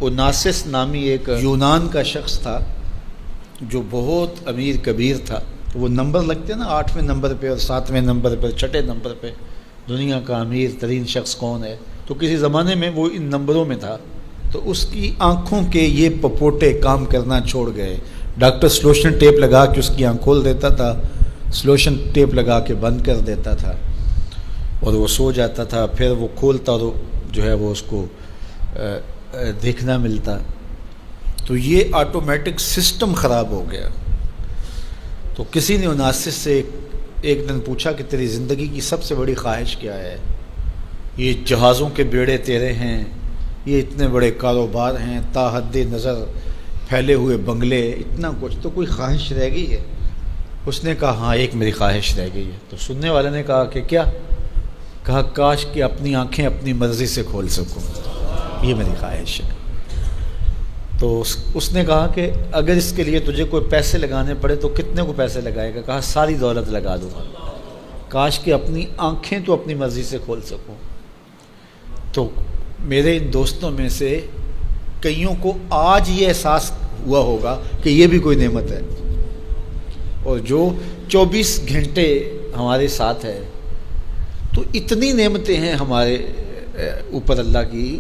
اوناسس نامی ایک یونان کا شخص تھا جو بہت امیر کبیر تھا. وہ نمبر لگتے ہیں نا، 8ویں نمبر پہ اور 7ویں نمبر پہ، 6 نمبر پہ دنیا کا امیر ترین شخص کون ہے. تو کسی زمانے میں وہ ان نمبروں میں تھا. تو اس کی آنکھوں کے یہ پپوٹے کام کرنا چھوڑ گئے. ڈاکٹر سلوشن ٹیپ لگا کے اس کی آنکھ کھول دیتا تھا، سلوشن ٹیپ لگا کے بند کر دیتا تھا اور وہ سو جاتا تھا. پھر وہ کھولتا اور جو ہے وہ اس کو دیکھنا ملتا. تو یہ آٹومیٹک سسٹم خراب ہو گیا. تو کسی نے اوناسس سے ایک دن پوچھا کہ تیری زندگی کی سب سے بڑی خواہش کیا ہے؟ یہ جہازوں کے بیڑے تیرے ہیں، یہ اتنے بڑے کاروبار ہیں، تا حد نظر پھیلے ہوئے بنگلے، اتنا کچھ، تو کوئی خواہش رہ گئی ہے؟ اس نے کہا ہاں، ایک میری خواہش رہ گئی ہے. تو سننے والے نے کہا کہ کیا؟ کہا کاش کہ اپنی آنکھیں اپنی مرضی سے کھول سکوں، یہ میری خواہش ہے. تو اس نے کہا کہ اگر اس کے لیے تجھے کوئی پیسے لگانے پڑے تو کتنے کو پیسے لگائے گا؟ کہا ساری دولت لگا دوں گا. کاش کہ اپنی آنکھیں تو اپنی مرضی سے کھول سکوں. تو میرے ان دوستوں میں سے کئیوں کو آج یہ احساس ہوا ہوگا کہ یہ بھی کوئی نعمت ہے. اور جو 24 گھنٹے ہمارے ساتھ ہے، تو اتنی نعمتیں ہیں ہمارے اوپر اللہ کی،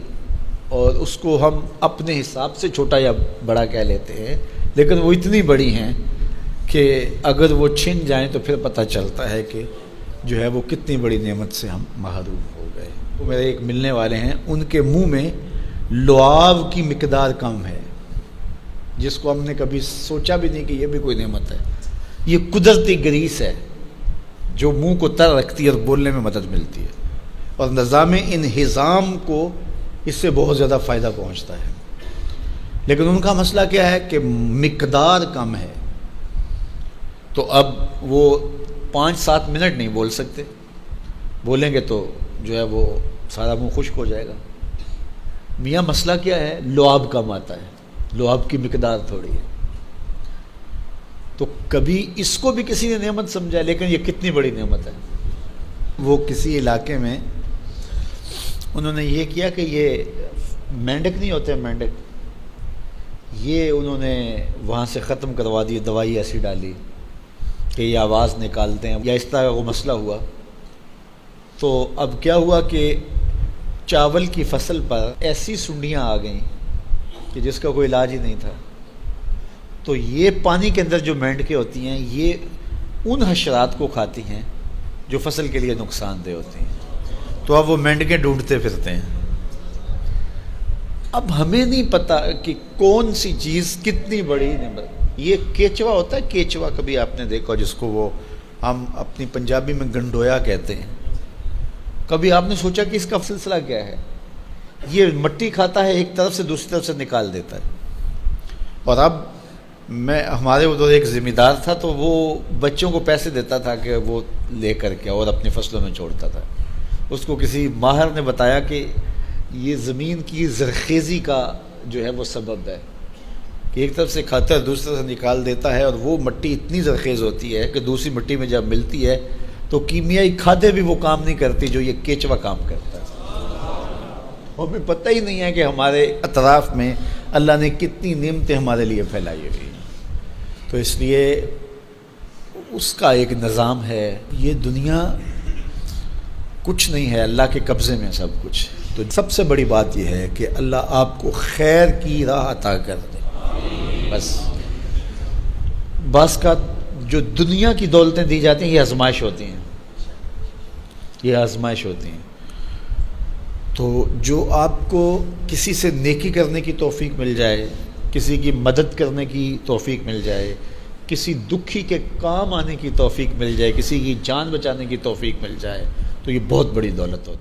اور اس کو ہم اپنے حساب سے چھوٹا یا بڑا کہہ لیتے ہیں، لیکن وہ اتنی بڑی ہیں کہ اگر وہ چھن جائیں تو پھر پتہ چلتا ہے کہ جو ہے وہ کتنی بڑی نعمت سے ہم محروم ہو گئے. وہ میرے ایک ملنے والے ہیں، ان کے منہ میں لعاب کی مقدار کم ہے، جس کو ہم نے کبھی سوچا بھی نہیں کہ یہ بھی کوئی نعمت ہے. یہ قدرتی گریس ہے جو منہ کو تر رکھتی ہے اور بولنے میں مدد ملتی ہے، اور نظام انہضام کو اس سے بہت زیادہ فائدہ پہنچتا ہے. لیکن ان کا مسئلہ کیا ہے کہ مقدار کم ہے. تو اب وہ 5-7 منٹ نہیں بول سکتے، بولیں گے تو جو ہے وہ سارا منہ خشک ہو جائے گا. میاں مسئلہ کیا ہے؟ لعاب کم آتا ہے، لعاب کی مقدار تھوڑی ہے. تو کبھی اس کو بھی کسی نے نعمت سمجھا، لیکن یہ کتنی بڑی نعمت ہے. وہ کسی علاقے میں انہوں نے یہ کیا کہ یہ مینڈک نہیں ہوتے، مینڈک، یہ انہوں نے وہاں سے ختم کروا دی، دوائی ایسی ڈالی کہ یہ آواز نکالتے ہیں یا اس طرح کا وہ مسئلہ ہوا. تو اب کیا ہوا کہ چاول کی فصل پر ایسی سنڈیاں آ گئیں کہ جس کا کوئی علاج ہی نہیں تھا. تو یہ پانی کے اندر جو مینڈکیں ہوتی ہیں، یہ ان حشرات کو کھاتی ہیں جو فصل کے لیے نقصان دہ ہوتی ہیں. تو اب وہ مینڈکیں ڈھونڈتے پھرتے ہیں. اب ہمیں نہیں پتہ کہ کون سی چیز کتنی بڑی نعمت. یہ کیچوا ہوتا ہے، کیچوا کبھی آپ نے دیکھا جس کو وہ ہم اپنی پنجابی میں گنڈویا کہتے ہیں. کبھی آپ نے سوچا کہ اس کا سلسلہ کیا ہے؟ یہ مٹی کھاتا ہے، ایک طرف سے دوسری طرف سے نکال دیتا ہے. اور اب ہمارے ادھر ایک ذمہ دار تھا، تو وہ بچوں کو پیسے دیتا تھا کہ وہ لے کر کے اور اپنی فصلوں میں چھوڑتا تھا. اس کو کسی ماہر نے بتایا کہ یہ زمین کی زرخیزی کا جو ہے وہ سبب ہے کہ ایک طرف سے کھاتا ہے، دوسری طرف سے نکال دیتا ہے، اور وہ مٹی اتنی زرخیز ہوتی ہے کہ دوسری مٹی میں جب ملتی ہے تو کیمیائی کھادیں بھی وہ کام نہیں کرتی جو یہ کیچوا کام کرتا ہے. ہمیں پتہ ہی نہیں ہے کہ ہمارے اطراف میں اللہ نے کتنی نعمتیں ہمارے لیے پھیلائی ہوئی ہیں. تو اس لیے اس کا ایک نظام ہے. یہ دنیا کچھ نہیں ہے، اللہ کے قبضے میں سب کچھ. تو سب سے بڑی بات یہ ہے کہ اللہ آپ کو خیر کی راہ عطا کر دے. بس بعض کا جو دنیا کی دولتیں دی جاتی ہیں، یہ آزمائش ہوتی ہیں، یہ آزمائش ہوتی ہیں. تو جو آپ کو کسی سے نیکی کرنے کی توفیق مل جائے، کسی کی مدد کرنے کی توفیق مل جائے، کسی دکھی کے کام آنے کی توفیق مل جائے، کسی کی جان بچانے کی توفیق مل جائے، تو یہ بہت بڑی دولت ہوتی ہے.